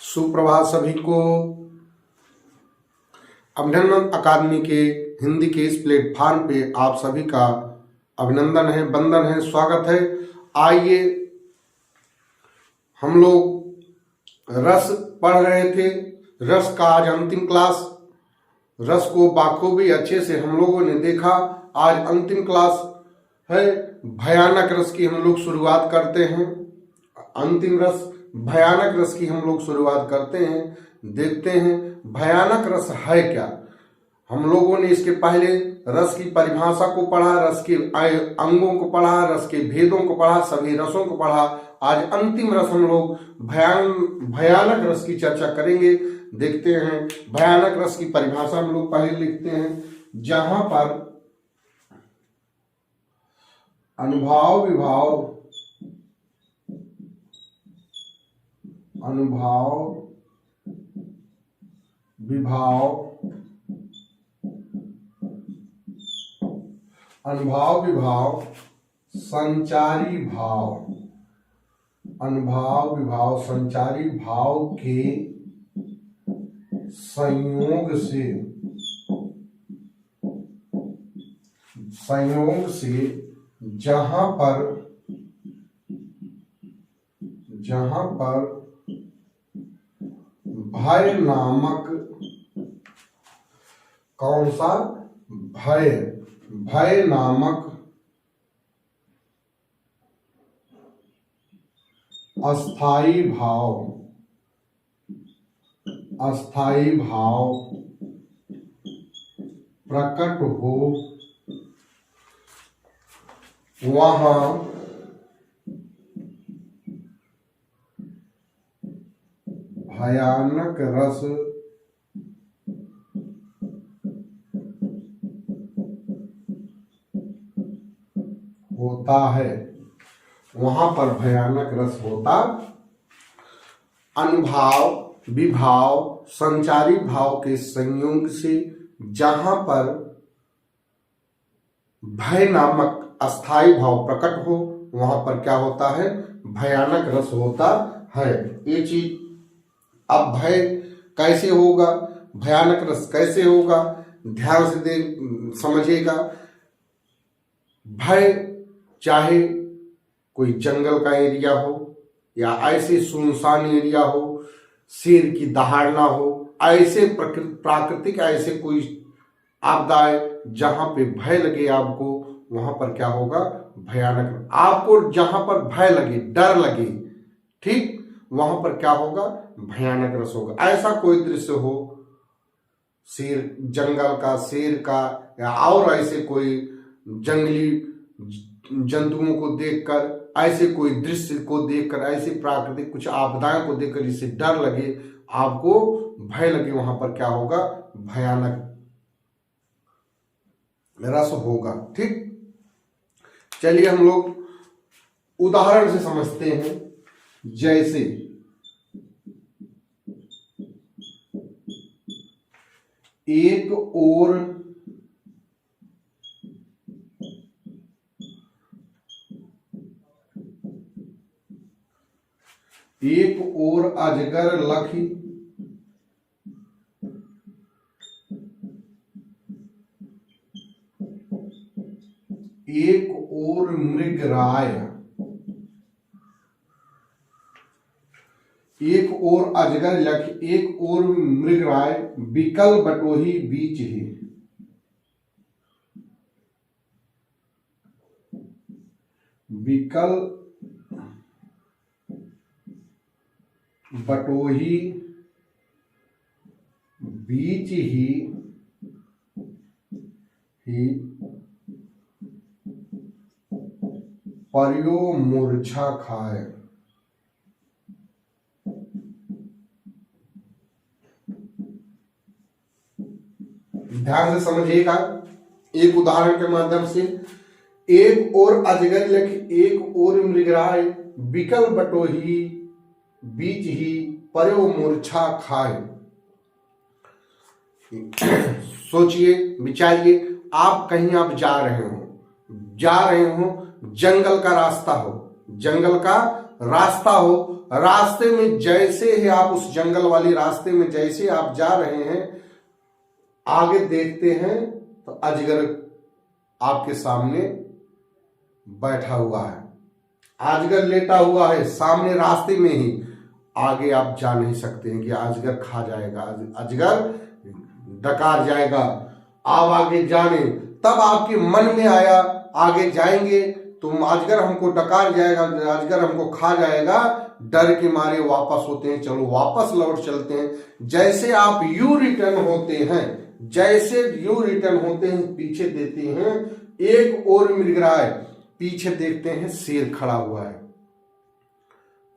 सुप्रभात सभी को। अभिनंदन अकादमी के हिंदी के इस प्लेटफॉर्म पे आप सभी का अभिनंदन है, वंदन है, स्वागत है। आइए, हम लोग रस पढ़ रहे थे। रस का आज अंतिम क्लास। रस को बाखूबी अच्छे से हम लोगों ने देखा। आज अंतिम क्लास है। भयानक रस की हम लोग शुरुआत करते हैं। अंतिम रस भयानक रस की हम लोग शुरुआत करते हैं। देखते हैं भयानक रस है क्या। हम लोगों ने इसके पहले रस की परिभाषा को पढ़ा, रस के अंगों को पढ़ा, रस के भेदों को पढ़ा, सभी रसों को पढ़ा। आज अंतिम रस हम लोग भयानक रस की चर्चा करेंगे। देखते हैं भयानक रस की परिभाषा हम लोग पहले लिखते हैं, जहां पर अनुभव विभाव संचारी भाव के संयोग से जहां पर भय नामक, कौन सा भय नामक अस्थाई भाव प्रकट हो, वहां भयानक रस होता है। वहां पर भयानक रस होता। अनुभाव विभाव संचारी भाव के संयोग से जहां पर भय नामक अस्थाई भाव प्रकट हो, वहां पर क्या होता है? भयानक रस होता है। ये चीज अब भय कैसे होगा, भयानक रस कैसे होगा, ध्यान से समझिएगा। भय चाहे कोई जंगल का एरिया हो या ऐसे सुनसान एरिया हो, शेर की दहाड़ना हो, ऐसे प्राकृतिक ऐसे कोई आपदाएं जहां पे भय लगे आपको, वहां पर क्या होगा? भयानक। आपको जहां पर भय लगे, डर लगे, ठीक, वहां पर क्या होगा? भयानक रस होगा। ऐसा कोई दृश्य हो, शेर, जंगल का, शेर का, या और ऐसे कोई जंगली जंतुओं को देखकर, ऐसे कोई दृश्य को देखकर, ऐसी प्राकृतिक कुछ आपदाओं को देखकर जिससे डर लगे, आपको भय लगे, वहां पर क्या होगा? भयानक रस होगा। ठीक, चलिए हम लोग उदाहरण से समझते हैं। जैसे एक ओर अजगर लखी, एक ओर मृगराय, एक ओर अजगर लख, एक ओर मृगराय, बिकल बटोही बीच ही। बिकल बटोही बीच ही परियो मूर्छा खाए। ध्यान से समझिएगा एक उदाहरण के माध्यम से। एक और अजगर लख, एक और मृगराय, बिकल बटोही बीच ही पर्यो मूर्छा खाए। सोचिए, विचारिए, आप कहीं आप जा रहे हो, जंगल का रास्ता हो, जंगल का रास्ता हो, रास्ते में जैसे ही आप उस जंगल वाली रास्ते में जैसे आप जा रहे हैं, आगे देखते हैं तो अजगर आपके सामने बैठा हुआ है, अजगर लेटा हुआ है सामने रास्ते में ही। आगे आप जा नहीं सकते हैं कि अजगर खा जाएगा, अजगर डकार जाएगा। आप आगे जाने, तब आपके मन में आया आगे जाएंगे तो अजगर हमको डकार जाएगा, अजगर हमको खा जाएगा, डर के मारे वापस होते हैं, चलो वापस लौट चलते हैं। जैसे आप यू रिटर्न होते हैं, जैसे यू रिटर्न होते हैं, पीछे देते हैं, एक और मृगराज, पीछे देखते हैं शेर खड़ा हुआ है।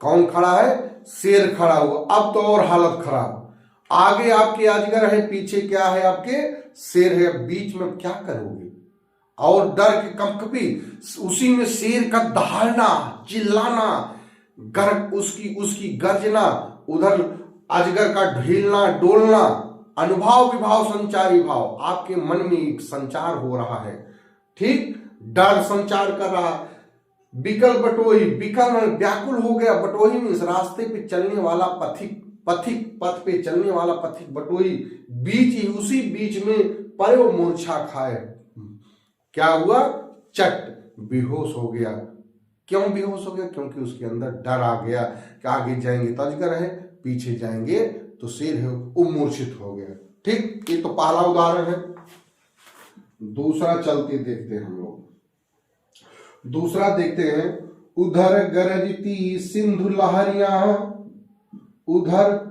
कौन खड़ा है? शेर खड़ा हुआ। अब तो और हालत खराब, आगे आपके अजगर है, पीछे क्या है? आपके शेर है। बीच में क्या करोगे? और डर के कंपकपी, उसी में शेर का दहाड़ना, चिल्लाना, उसकी गर्जना, उधर अजगर का ढीलना डोलना, अनुभव विभाव संचारी भाव, आपके मन में एक संचार हो रहा है। ठीक, डर संचार कर रहा। बिकल बटोही, बिकल व्याकुल हो गया, बटोही में इस रास्ते पे चलने वाला पथ पे चलने वाला पथिक बटोही, बीच ही उसी बीच में पयो मूर्छा खाए। क्या हुआ? चट बेहोश हो गया। क्यों बेहोश हो गया? क्योंकि उसके अंदर डर आ गया कि आगे जाएंगे तो अजगर है, पीछे जाएंगे तो शेर है, वो मूर्छित हो गया। ठीक, ये तो पहला उदाहरण है। दूसरा चलते देखते हैं हम लोग। दूसरा देखते हैं, उधर गरजती सिंधु लहरियां, उधर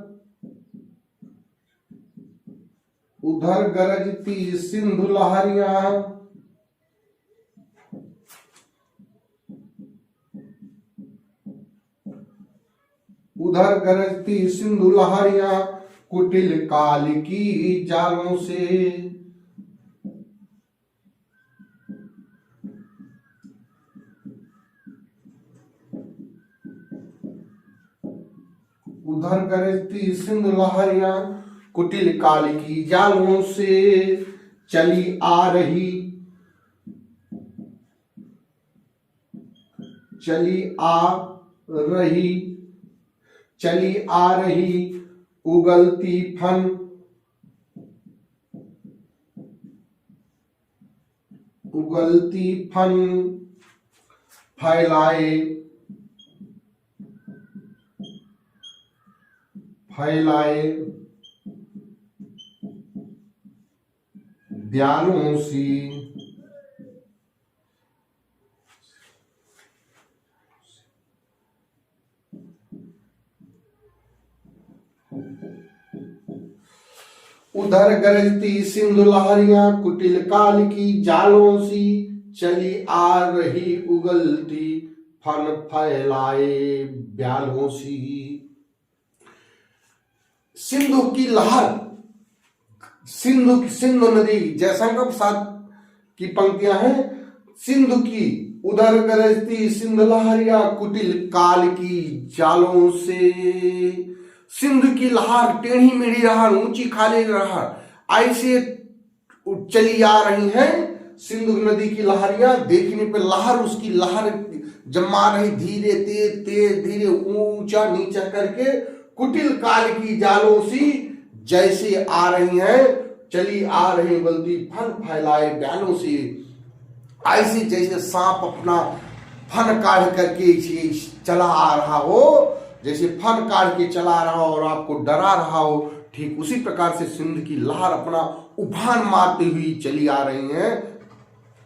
गरजती सिंधु लहरियां, उधर गरजती सिंधु लहरियां, कुटिल काल की जालों से। उधर गरजती सिंधु लहरियां, कुटिल काल की जालों से चली आ रही, चली आ रही उगलती फन, फैलाए दयालों सी। उधर गरजती सिंधु लहरियां, कुटिल काल की जालों सी, चली आ रही उगलती फन, फैलाए ब्यालों सी। सिंधु की लहर, सिंधु नदी, जयशंकर प्रसाद की पंक्तियां हैं। सिंधु की, उधर गरजती सिंधु लहरियां, कुटिल काल की जालों से। सिंधु की लहर, टेढ़ी मेढ़ी लहर, ऊंची खाली लहर ऐसे चली आ रही हैं। सिंधु नदी की लहरियां, देखने पे लहर, उसकी लहर जमा रही, धीरे तेज धीरे ऊंचा नीचा करके, कुटिल काल की जालों सी जैसे आ रही हैं, चली आ रही बल्दी फन फैलाए डालों से। ऐसे जैसे सांप अपना फन काढ़ करके चला आ रहा हो, जैसे फन काढ़ के चला रहा हो और आपको डरा रहा हो, ठीक उसी प्रकार से सिंधु की लहर अपना उफान मारती हुई चली आ रही हैं।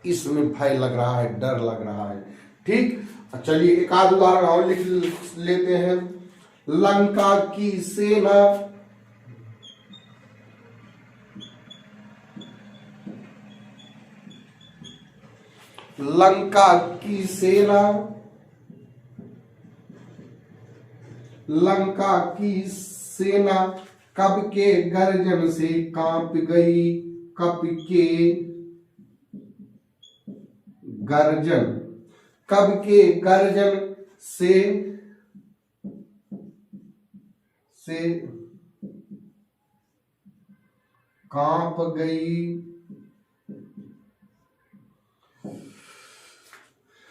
इसमें भय लग रहा है, डर लग रहा है। ठीक, चलिए एक आध उदाहरण और लिख लेते हैं। लंका की सेना, लंका की सेना, लंका की सेना कब के गर्जन से कांप गई, कब के गर्जन, कब के गर्जन से कांप गई।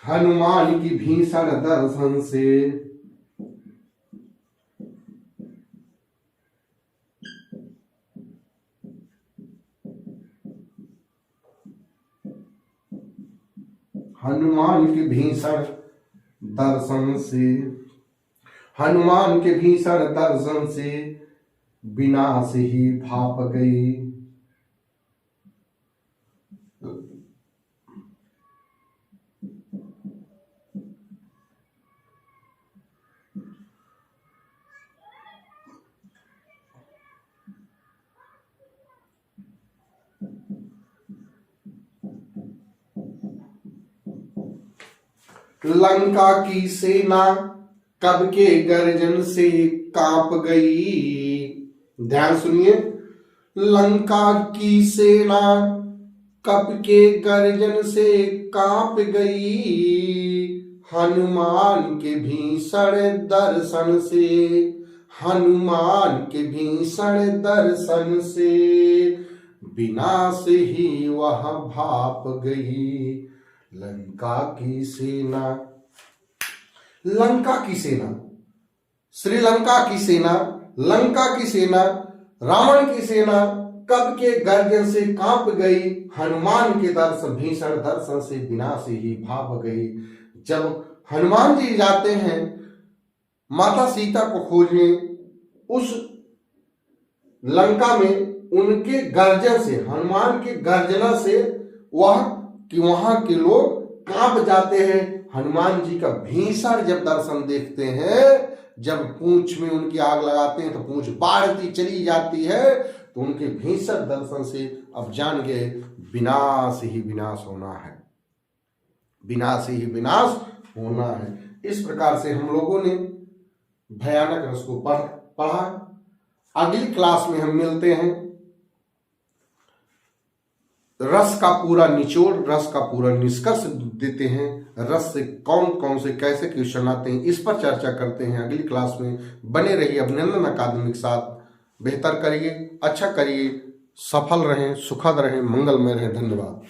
हनुमान की भीषण दर्शन से हनुमान के भीषण दर्शन से, हनुमान के भीषण दर्शन से विनाश ही भाप गई। लंका की सेना कब के गर्जन से कांप गई। ध्यान सुनिए, लंका की सेना कब के गर्जन से कांप गई। हनुमान के भीषण दर्शन से, हनुमान के भीषण दर्शन से विनाश ही वह भाप गई। लंका की सेना, लंका की सेना, श्रीलंका की सेना, लंका की सेना, रावण की सेना कब के गर्जन से कांप गई। हनुमान के दर्शन, भीषण दर्शन से विनाश ही भाप गई। जब हनुमान जी जाते हैं माता सीता को खोजने, उस लंका में उनके गर्जन से, हनुमान के गर्जना से वहां के लोग कांप जाते हैं। हनुमान जी का भीषण जब दर्शन देखते हैं, जब पूंछ में उनकी आग लगाते हैं तो पूंछ बाढ़ती चली जाती है, तो उनके भीषण दर्शन से अब जान गए विनाश ही विनाश होना है, विनाश ही विनाश होना है। इस प्रकार से हम लोगों ने भयानक रस को पढ़ा। अगली क्लास में हम मिलते हैं, रस का पूरा निचोड़, रस का पूरा निष्कर्ष देते हैं। रस से कौन कौन से कैसे क्वेश्चन आते हैं, इस पर चर्चा करते हैं अगली क्लास में। बने रहिए अभिनंदन अकादमी के साथ। बेहतर करिए, अच्छा करिए, सफल रहें, सुखद रहें, मंगलमय रहें। धन्यवाद।